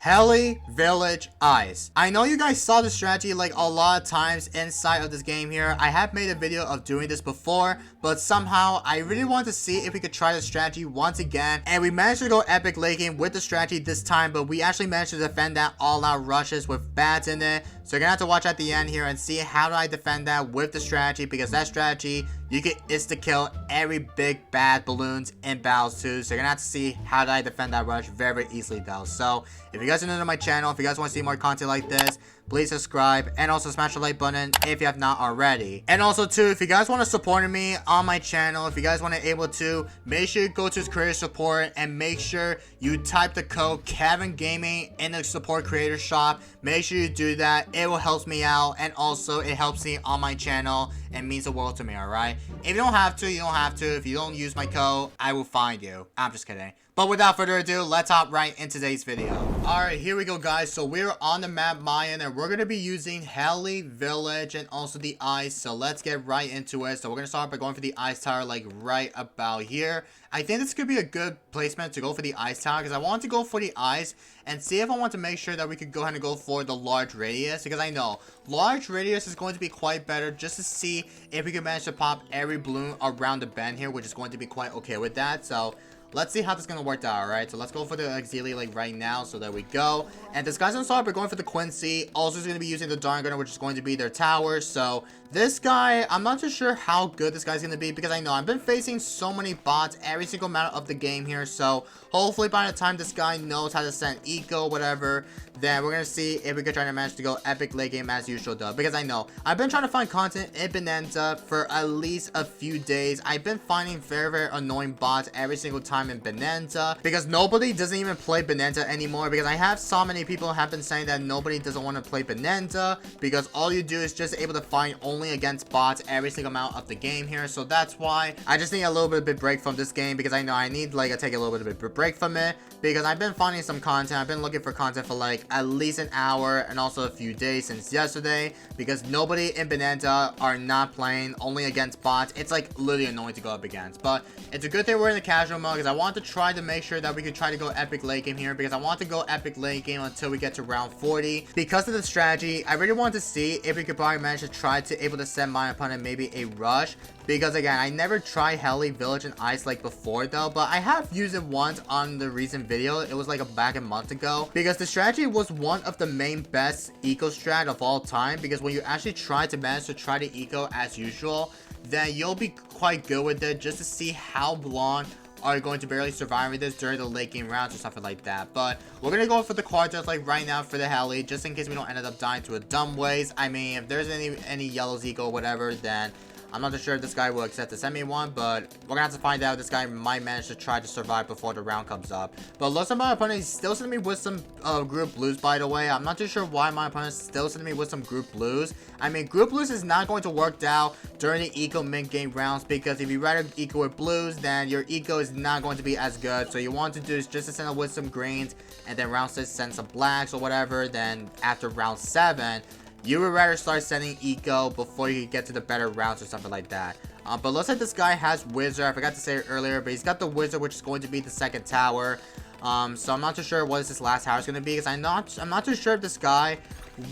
Heli Village Ice. I know you guys saw the strategy like a lot of times inside of this game here. I have made a video of doing this before, but somehow I really want to see if we could try the strategy once again. And we managed to go epic late game with the strategy this time, but we actually managed to defend that all out rushes with bats in it. So you're gonna have to watch at the end here and see how do I defend that with the strategy, because that strategy you can insta kill every big bad balloons in battles too. So you're gonna have to see how do I defend that rush very easily though. So if you guys are new to my channel, if you guys want to see more content like this, please subscribe and also smash the like button if you have not already. And also too, if you guys want to support me on my channel, if you guys want to able to, make sure you go to creator support and make sure you type the code Kevin Gaming in the support creator shop. Make sure you do that. It will help me out, and also it helps me on my channel and means the world to me. Alright, if you don't have to, you don't have to. If you don't use my code, I will find you. I'm just kidding. But without further ado, let's hop right into today's video. Alright, here we go guys. So we're on the map Mayan, and we're going to be using Heli Village and also the ice. So let's get right into it. So we're going to start by going for the ice tower like right about here. I think this could be a good placement to go for the ice tower, because I want to go for the ice and see if I want to make sure that we could go ahead and go for the large radius, because I know large radius is going to be quite better, just to see if we can manage to pop every balloon around the bend here, which is going to be quite okay with that. So let's see how this is going to work out. Alright, so let's go for the auxiliary like right now. So there we go. And this guy's on start, we're going for the Quincy. Also is going to be using the Darn Gunner, which is going to be their tower. So this guy, I'm not too sure how good this guy's going to be, because I know I've been facing so many bots every single amount of the game here. So hopefully by the time this guy knows how to send eco, whatever, then we're going to see if we can try to manage to go epic late game as usual though. Because I know I've been trying to find content in Bonanza for at least a few days. I've been finding very annoying bots every single time in Bonanza, because nobody doesn't even play Bonanza anymore, because I have so many people have been saying that nobody doesn't want to play Bonanza, because all you do is just able to find only against bots every single amount of the game here. So that's why I just need a little bit of a break from this game, because I know I need like take a little bit of a break from it, because I've been finding some content. I've been looking for content for like at least an hour and also a few days since yesterday, because nobody in Bonanza are not playing only against bots. It's like literally annoying to go up against, but it's a good thing we're in the casual mode, because I want to try to make sure that we could try to go epic late game here, because I want to go epic late game until we get to round 40. Because of the strategy, I really want to see if we could probably manage to try to able to send my opponent maybe a rush, because again, I never tried Heli Village and Ice like before though, but I have used it once on the recent video. It was like back a month ago, because the strategy was one of the main best eco strat of all time, because when you actually try to manage to try to eco as usual, then you'll be quite good with it, just to see how long are going to barely survive with this during the late game rounds or something like that. But we're gonna go for the quadrants like right now for the heli, just in case we don't end up dying to a dumb ways. I mean, if there's any yellows eco or whatever, then I'm not too sure if this guy will accept to send me one, but we're gonna have to find out. This guy might manage to try to survive before the round comes up. But looks like my opponent is still sending me with some group blues, by the way. I'm not too sure why my opponent is still sending me with some group blues. I mean, group blues is not going to work out during the eco mid-game rounds, because if you rather eco with blues, then your eco is not going to be as good. So you want to do is just to send it with some greens, and then round 6 send some blacks or whatever. Then after round 7, you would rather start sending eco before you get to the better rounds or something like that. But looks like this guy has wizard. I forgot to say it earlier, but he's got the wizard, which is going to be the second tower. So I'm not too sure what this last tower is going to be, because I'm not too sure if this guy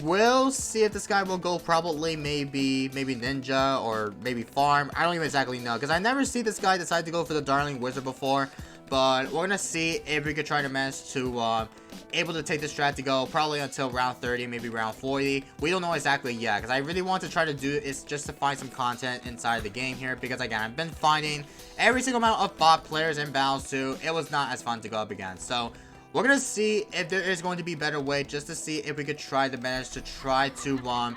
will see if this guy will go probably maybe ninja or maybe farm. I don't even exactly know, because I never see this guy decide to go for the darling wizard before. But we're gonna see if we could try to manage to able to take this strat to go probably until round 30, maybe round 40. We don't know exactly yet, because I really want to try to do is just to find some content inside the game here, because again, I've been finding every single amount of bot players in battles too. It was not as fun to go up against. So we're gonna see if there is going to be a better way, just to see if we could try to manage to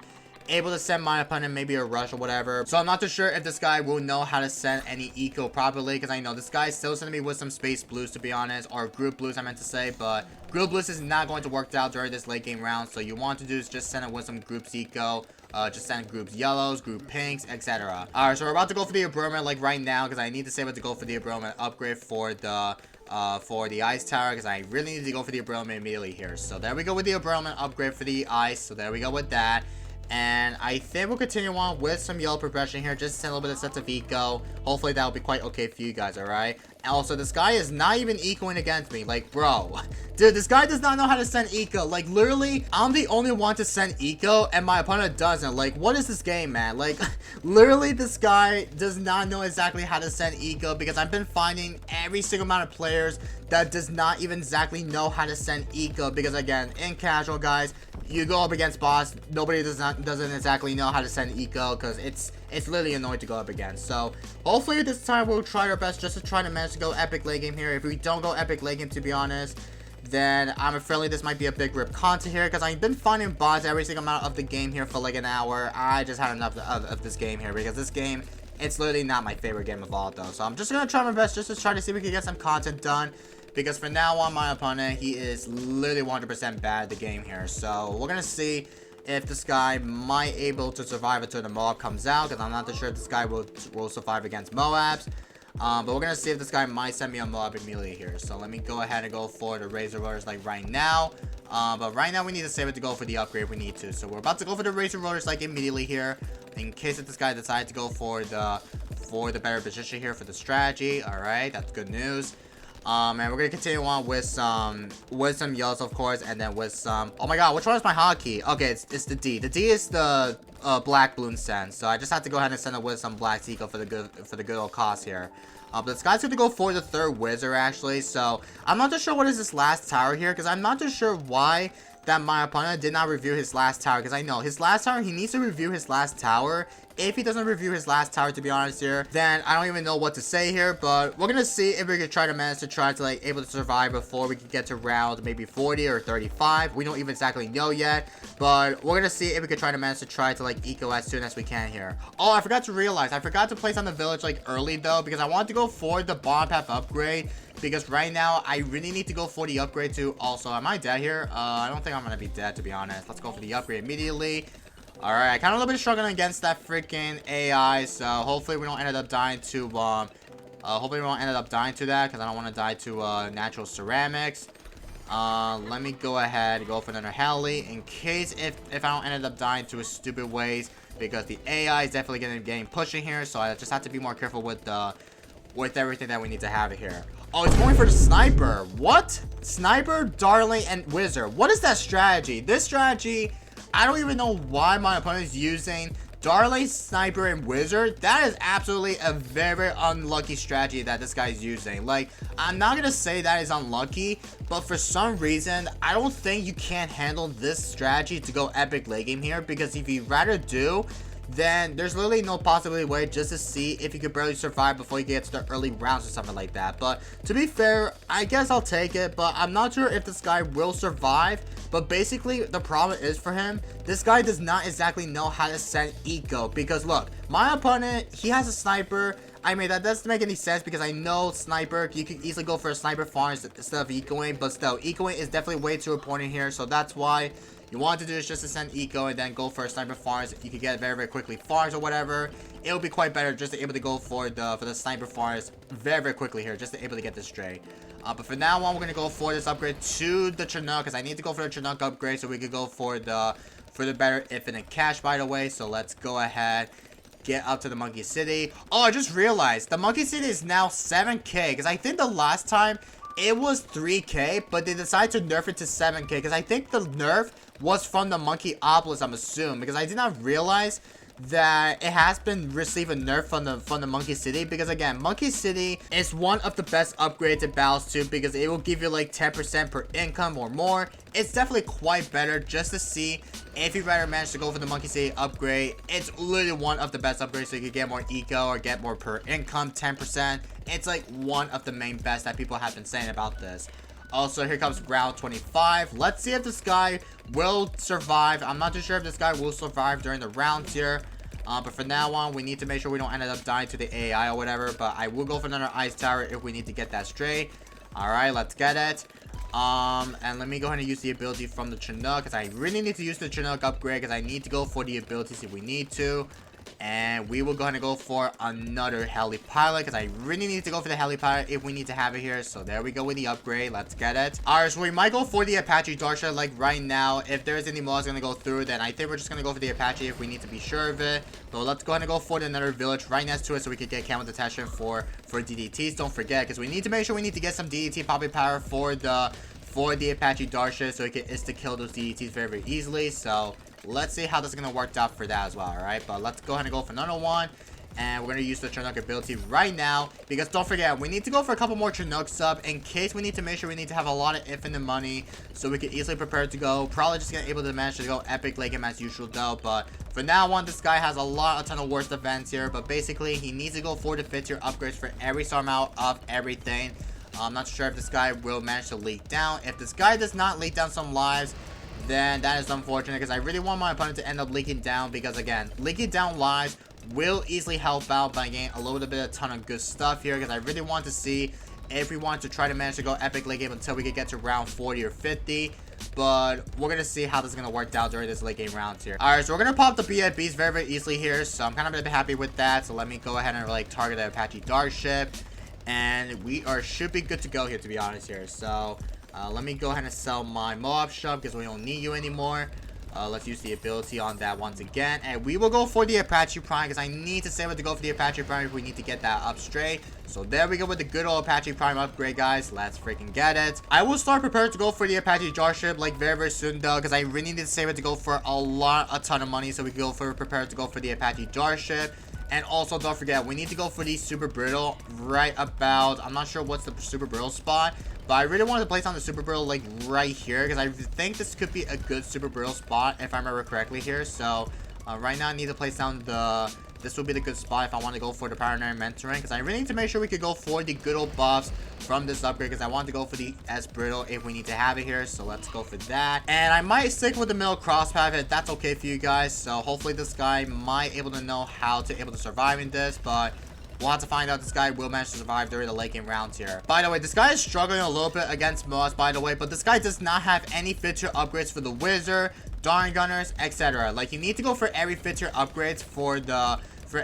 able to send my opponent maybe a rush or whatever. So I'm not too sure if this guy will know how to send any eco properly, because I know this guy is still sending me with some space blues, to be honest, or group blues I meant to say. But group blues is not going to work out during this late game round. So you want to do is just send it with some groups eco, just send groups yellows, group pinks, etc. Alright, so we're about to go for the Abroma like right now, because I need to save it to go for the Abroma upgrade for the ice tower, because I really need to go for the Abroma immediately here. So there we go with the Abroma upgrade for the ice. So there we go with that. And I think we'll continue on with some yellow progression here, just to send a little bit of sense of eco. Hopefully that will be quite okay for you guys, alright? Also, this guy is not even ecoing against me. Like, bro. Dude, this guy does not know how to send eco. Like, literally, I'm the only one to send eco, and my opponent doesn't. Like, what is this game, man? Like, literally, this guy does not know exactly how to send eco, because I've been finding every single amount of players that does not even exactly know how to send eco, because again, in casual, guys, you go up against boss, nobody doesn't exactly know how to send eco, because it's literally annoying to go up against. So hopefully this time we'll try our best just to try to manage to go epic late game here. If we don't go epic late game, to be honest, then I'm afraid this might be a big rip content here, because I've been finding bots every single amount of the game here for like an hour. I just had enough of this game here, because this game, it's literally not my favorite game of all, though. So I'm just gonna try my best just to try to see if we can get some content done, because for now on, my opponent, he is literally 100% bad at the game here. So we're gonna see if this guy might able to survive until the Moab comes out, because I'm not too sure if this guy will survive against Moabs. But we're gonna see if this guy might send me a Moab immediately here. So let me go ahead and go for the Razor Rotors like right now. But right now we need to save it to go for the upgrade if we need to. So we're about to go for the Razor Rotors like immediately here, in case if this guy decides to go for the better position here for the strategy. All right, that's good news. And we're gonna continue on with some yellows, of course, and then with some. Oh my god, which one is my hotkey? Okay, it's the D. The D is the black balloon send. So I just have to go ahead and send it with some black Tico for the good old cause here. But this guy's going to go for the third wizard actually. So I'm not too sure what is this last tower here, because I'm not too sure why that my opponent did not review his last tower, because I know his last tower, he needs to review his last tower. If he doesn't review his last tower, to be honest here, then I don't even know what to say here. But we're gonna see if we can try to manage to like able to survive before we can get to round maybe 40 or 35. We don't even exactly know yet, but we're gonna see if we can try to manage to like eco as soon as we can here. Oh, I forgot to realize, I forgot to place on the village like early though, because I wanted to go for the bomb path upgrade, because right now I really need to go for the upgrade too. Also, am I dead here? I don't think I'm gonna be dead, to be honest. Let's go for the upgrade immediately. All right, I kind of a little bit struggling against that freaking AI, so hopefully we don't end up dying to hopefully we don't end up dying to that, because I don't want to die to natural ceramics. Let me go ahead and go for another heli in case if I don't end up dying to a stupid ways, because the AI is definitely getting pushing here, so I just have to be more careful with everything that we need to have here. Oh, it's going for the sniper. What? Sniper, darling, and wizard. What is that strategy? This strategy, I don't even know why my opponent is using Darley, Sniper, and Wizard. That is absolutely a very unlucky strategy that this guy is using. Like, I'm not going to say that is unlucky, but for some reason, I don't think you can handle this strategy to go epic late game here, because if you rather do, then there's literally no possible way just to see if you could barely survive before you get to the early rounds or something like that. But to be fair, I guess I'll take it, but I'm not sure if this guy will survive. But basically, the problem is for him, this guy does not exactly know how to send eco, because look, my opponent, he has a sniper. I mean, that doesn't make any sense, because I know sniper, you can easily go for a sniper farm instead of ecoing, but still, ecoing is definitely way too important here, so that's why you want to do is just to send eco and then go for sniper farms. You can get very quickly farms or whatever. It'll be quite better just to be able to go for the sniper farms very quickly here, just to be able to get this straight. But for now on, we're gonna go for this upgrade to the Chinook, because I need to go for the Chinook upgrade so we could go for the better infinite cash, by the way. So let's go ahead, get up to the Monkey City. Oh, I just realized the Monkey City is now 7k, because I think the last time it was 3k, but they decided to nerf it to 7k, because I think the nerf was from the Monkeyopolis, I'm assuming, because I did not realize that it has been receiving nerf from the Monkey City, because again, Monkey City is one of the best upgrades in Battles 2, because it will give you like 10% per income or more. It's definitely quite better just to see if you rather manage to go for the Monkey City upgrade. It's literally one of the best upgrades, so you can get more eco or get more per income, 10%. It's like one of the main best that people have been saying about this. Also, here comes round 25. Let's see if this guy will survive. I'm not too sure if this guy will survive during the rounds here. But for now on, we need to make sure we don't end up dying to the AI or whatever. But I will go for another ice tower if we need to get that straight. Alright, let's get it. And let me go ahead and use the ability from the Chinook, because I really need to use the Chinook upgrade, because I need to go for the abilities if we need to. And we will go ahead and go for another heli pilot because I really need to go for the heli pilot if we need to have it here. So there we go with the upgrade. Let's get it. Alright, so we might go for the Apache Darkship like right now. If there's any mods gonna go through, then I think we're just gonna go for the Apache if we need to be sure of it. But let's go ahead and go for another village right next to it so we can get camel detection for DDTs. Don't forget, because we need to make sure we need to get some DDT popping power for the Apache Darkship so we can insta kill those DDTs very, very easily. So let's see how this is going to work out for that as well, alright? But let's go ahead and go for another one. And we're going to use the Chinook ability right now. Because don't forget, we need to go for a couple more Chinooks up in case we need to make sure we need to have a lot of infinite money. So we can easily prepare to go. Probably just going to able to manage to go epic late game as usual though. But for now on, this guy has a ton of worst events here. But basically, he needs to go for the 5th tier upgrades for every star amount of everything. I'm not sure if this guy will manage to leak down. If this guy does not leak down some lives, then that is unfortunate because I really want my opponent to end up leaking down because, again, leaking down lives will easily help out by getting a little bit of a ton of good stuff here because I really want to see if we want to try to manage to go epic late game until we can get to round 40 or 50. But we're going to see how this is going to work out during this late game rounds here. Alright, so we're going to pop the BFBs very, very easily here. So I'm kind of a bit happy with that. So let me go ahead and like target the Apache Darkship. And we should be good to go here, to be honest here. So let me go ahead and sell my Moab shop because we don't need you anymore. Let's use the ability on that once again. And we will go for the Apache Prime because I need to save it to go for the Apache Prime if we need to get that up straight. So there we go with the good old Apache Prime upgrade, guys. Let's freaking get it. I will start prepared to go for the Apache Darkship like very, very soon though because I really need to save it to go for a ton of money so we can go for prepared to go for the Apache Darkship. And also, don't forget, we need to go for the Super Brittle right about, I'm not sure what's the Super Brittle spot, but I really wanted to place on the Super Brittle, like, right here, because I think this could be a good Super Brittle spot, if I remember correctly here. So, right now, I need to place down this will be the good spot if I want to go for the Pioneer Mentoring, because I really need to make sure we could go for the good old buffs from this upgrade, because I want to go for the S Brittle if we need to have it here. So let's go for that. And I might stick with the middle crosspath if that's okay for you guys. So hopefully this guy might able to know how to able to survive in this, but we'll have to find out this guy will manage to survive during the late game rounds here. By the way, this guy is struggling a little bit against Moss, by the way, but this guy does not have any 5th tier upgrades for the Wizard, Darn Gunners, etc. Like, you need to go for every 5th tier upgrades for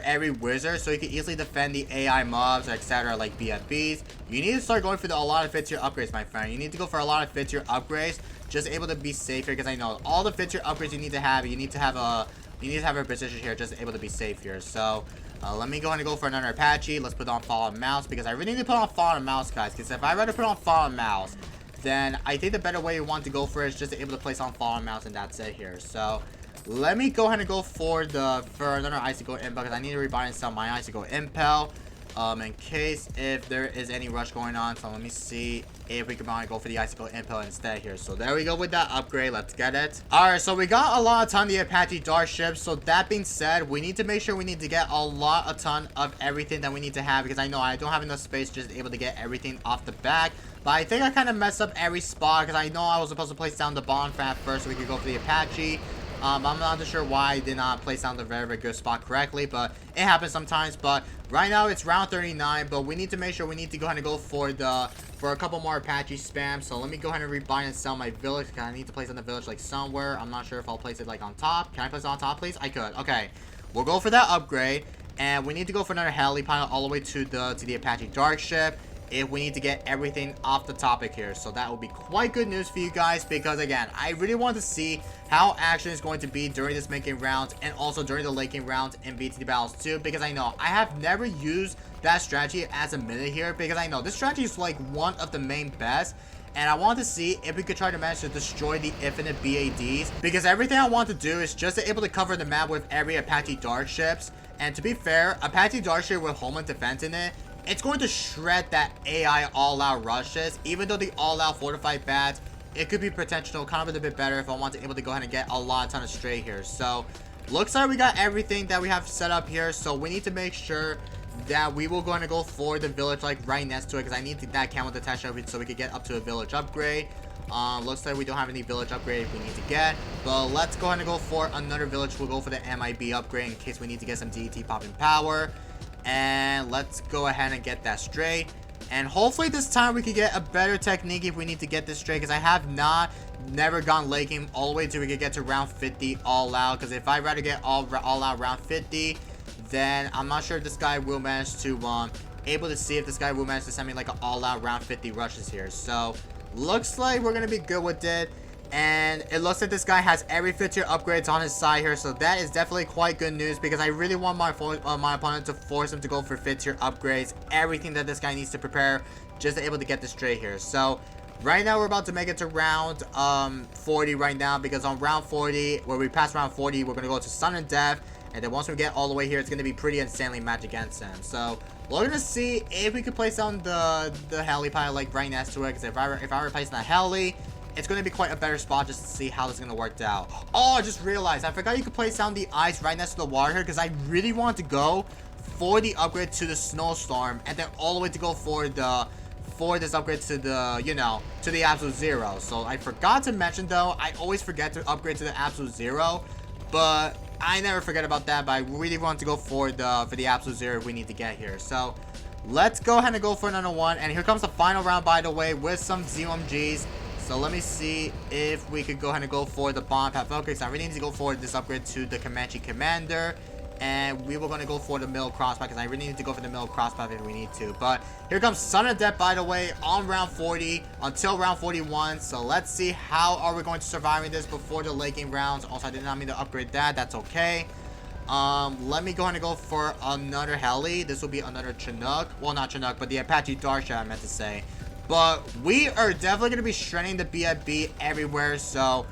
every Wizard so you can easily defend the AI mobs, etc. like BFBs. You need to start going for a lot of 5th tier upgrades, my friend. You need to go for a lot of 5th tier upgrades just able to be safe here because I know all the 5th tier upgrades you need to have a position here just able to be safe here. So let me go ahead and go for another Apache. Let's put on Fallen Mouse because I really need to put on Fallen Mouse, guys, because if I rather put on Fallen Mouse, then I think the better way you want to go for it is just to able to place on Fallen Mouse, and that's it here. So let me go ahead and go for another Icicle Impel because I need to rebuy and sell my Icicle Impel in case if there is any rush going on. So let me see if we can go for the Icicle Impel instead here. So there we go with that upgrade. Let's get it. Alright, so we got a ton of the Apache Darkship. So that being said, we need to make sure we need to get a ton of everything that we need to have because I know I don't have enough space just able to get everything off the back. But I think I kind of messed up every spot because I know I was supposed to place down the Bonfat first so we could go for the Apache. I'm not too sure why I did not place down the very, very good spot correctly, but it happens sometimes. But right now it's round 39, but we need to make sure we need to go ahead and go for a couple more Apache spam. So let me go ahead and rebuy and sell my village because I need to place on the village like somewhere. I'm not sure if I'll place it like on top. Can I place it on top, please? I could. Okay, we'll go for that upgrade, and we need to go for another heli pilot all the way to the Apache Darkship if we need to get everything off the topic here. So that will be quite good news for you guys because, again, I really want to see how action is going to be during this mid-game round and also during the late-game round in BTD Battles 2 because I know I have never used that strategy as a minute here because I know this strategy is like one of the main best. And I want to see if we could try to manage to destroy the infinite BADs because everything I want to do is just to able to cover the map with every Apache Darkships. And to be fair, Apache Darkship with Homeland Defense in it, it's going to shred that AI all-out rushes. Even though the all-out fortified bats, it could be potential kind of a bit better if I want to able to go ahead and get a ton of stray here. So looks like we got everything that we have set up here. So we need to make sure that we will go ahead and go for the village like right next to it because I need that camel detection so we can get up to a village upgrade. Looks like we don't have any village upgrade we need to get, but let's go ahead and go for another village. We'll go for the MIB upgrade in case we need to get some DT popping power. And let's go ahead and get that straight. And hopefully this time we can get a better technique if we need to get this straight. Because I have never gone late game all the way till we can get to round 50 all out. Because if I rather get all out round 50, then I'm not sure if this guy will manage to, able to see if this guy will manage to send me like an all-out round 50 rushes here. So, looks like we're gonna be good with it. And it looks like this guy has every 5th-tier upgrades on his side here, so that is definitely quite good news because I really want my opponent to force him to go for 5th-tier upgrades, everything that this guy needs to prepare just to able to get this straight here. So right now we're about to make it to round 40 right now, because on round 40, where we pass round 40, we're gonna go to Sun and Death, and then once we get all the way here, it's gonna be pretty insanely match against him. So we're gonna see if we can place down the heli pilot like right next to it, because if I replace that heli, it's going to be quite a better spot just to see how this is going to work out. Oh, I just realized. I forgot you could place down the ice right next to the water here, because I really want to go for the upgrade to the snowstorm, and then all the way to go for this upgrade to the, you know, to the absolute zero. So I forgot to mention, though, I always forget to upgrade to the absolute zero, but I never forget about that. But I really want to go for the absolute zero we need to get here. So let's go ahead and go for another one. And here comes the final round, by the way, with some ZOMGs. So let me see if we could go ahead and go for the bomb path. Okay, so I really need to go for this upgrade to the Comanche Commander. And we were going to go for the middle crosspath, because I really need to go for the middle crosspath if we need to. But here comes Sun of Death, by the way, on round 40 until round 41. So let's see how are we going to survive this before the late game rounds. Also, I did not mean to upgrade that. That's okay. Let me go ahead and go for another heli. This will be another Chinook. Well, not Chinook, but the Apache Darsha, I meant to say. But we are definitely going to be shredding the BFB everywhere. So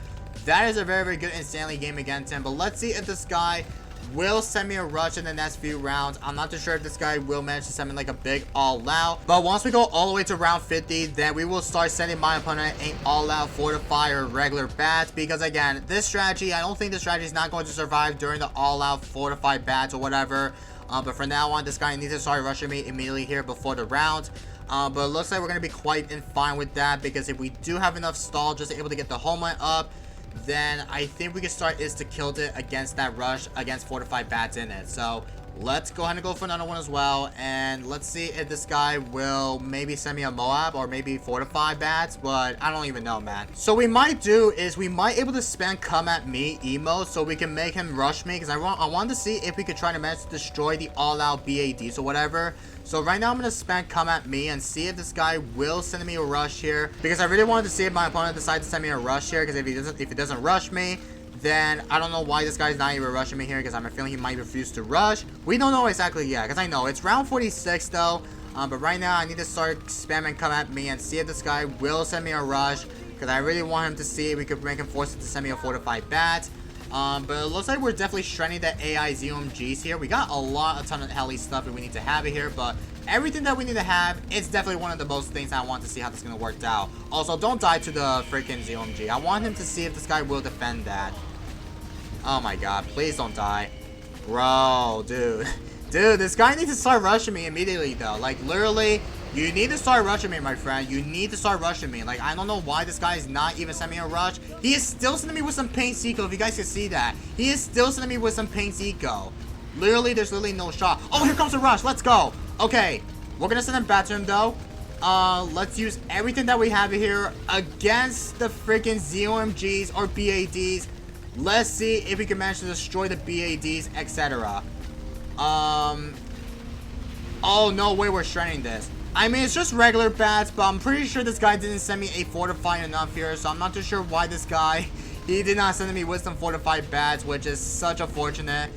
that is a very, very good insanely game against him. But let's see if this guy will send me a rush in the next few rounds. I'm not too sure if this guy will manage to send me like a big all-out. But once we go all the way to round 50, then we will start sending my opponent an all-out fortify or regular bats. Because again, this strategy, I don't think this strategy is not going to survive during the all-out fortify bats or whatever. But from now on, this guy needs to start rushing me immediately here before the round. But it looks like we're going to be quite fine with that, because if we do have enough stall just able to get the homeland up, then I think we can start is to kill it against that rush against fortified bats in it. So let's go ahead and go for another one as well, and let's see if this guy will maybe send me a Moab or maybe fortified bats, but I don't even know, man. So we might do is we might able to spam come at me emo so we can make him rush me, because I want to see if we could try to manage to destroy the all-out BADs or whatever. So right now I'm going to spam come at me and see if this guy will send me a rush here, because I really wanted to see if my opponent decides to send me a rush here, because if he doesn't rush me, then I don't know why this guy's not even rushing me here, because I'm feeling he might refuse to rush. We don't know exactly yet, because I know it's round 46 though. But right now I need to start spamming come at me and see if this guy will send me a rush, because I really want him to see if we could make him force it to send me a fortified bat. But it looks like we're definitely shredding the AI ZOMGs here. We got a ton of heli stuff that we need to have it here, but everything that we need to have, it's definitely one of the most things I want to see how this is going to work out. Also, don't die to the freaking ZOMG. I want him to see if this guy will defend that. Oh my god, please don't die. Bro, dude. Dude, this guy needs to start rushing me immediately though. Like, literally, you need to start rushing me, my friend. You need to start rushing me. Like, I don't know why this guy is not even sending me a rush. He is still sending me with some Pain Seco, if you guys can see that. He is still sending me with some Pain Seco. Literally, there's literally no shot. Oh, here comes a rush. Let's go. Okay, we're gonna send him back to him though. Let's use everything that we have here against the freaking ZOMGs or BADs. Let's see if we can manage to destroy the BADs, etc. Oh, no way we're shredding this. I mean, it's just regular bats, but I'm pretty sure this guy didn't send me a fortified enough here, so I'm not too sure why this guy, he did not send me wisdom fortified bats, which is such unfortunate.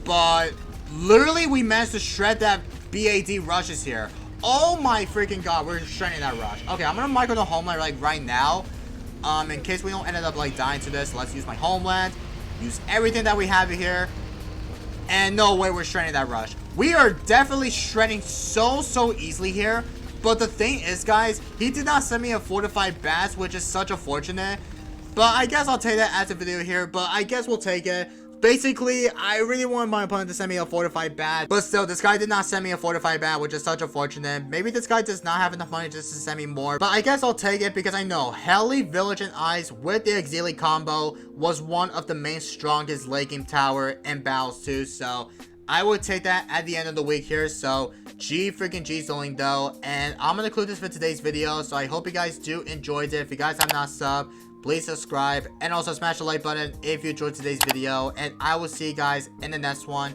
But literally, we managed to shred that BAD rushes here. Oh my freaking god, we're shredding that rush. Okay, I'm gonna micro the homeland like right now. In case we don't end up like dying to this, let's use my homeland. Use everything that we have here. And no way we're shredding that rush. We are definitely shredding so easily here. But the thing is, guys, he did not send me a fortified bats, which is such unfortunate. But I guess I'll take that as a video here. But I guess we'll take it. Basically, I really wanted my opponent to send me a fortified bat, but still, this guy did not send me a fortified bat, which is such unfortunate. Maybe this guy does not have enough money just to send me more, but I guess I'll take it because I know Heli, Village, and Ice with the Exili combo was one of the main strongest late game tower in battles too, so I would take that at the end of the week here. So G Zoling though, and I'm gonna conclude this for today's video. So I hope you guys do enjoyed it. If you guys have not subbed, please subscribe and also smash the like button if you enjoyed today's video, and I will see you guys in the next one.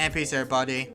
and peace everybody.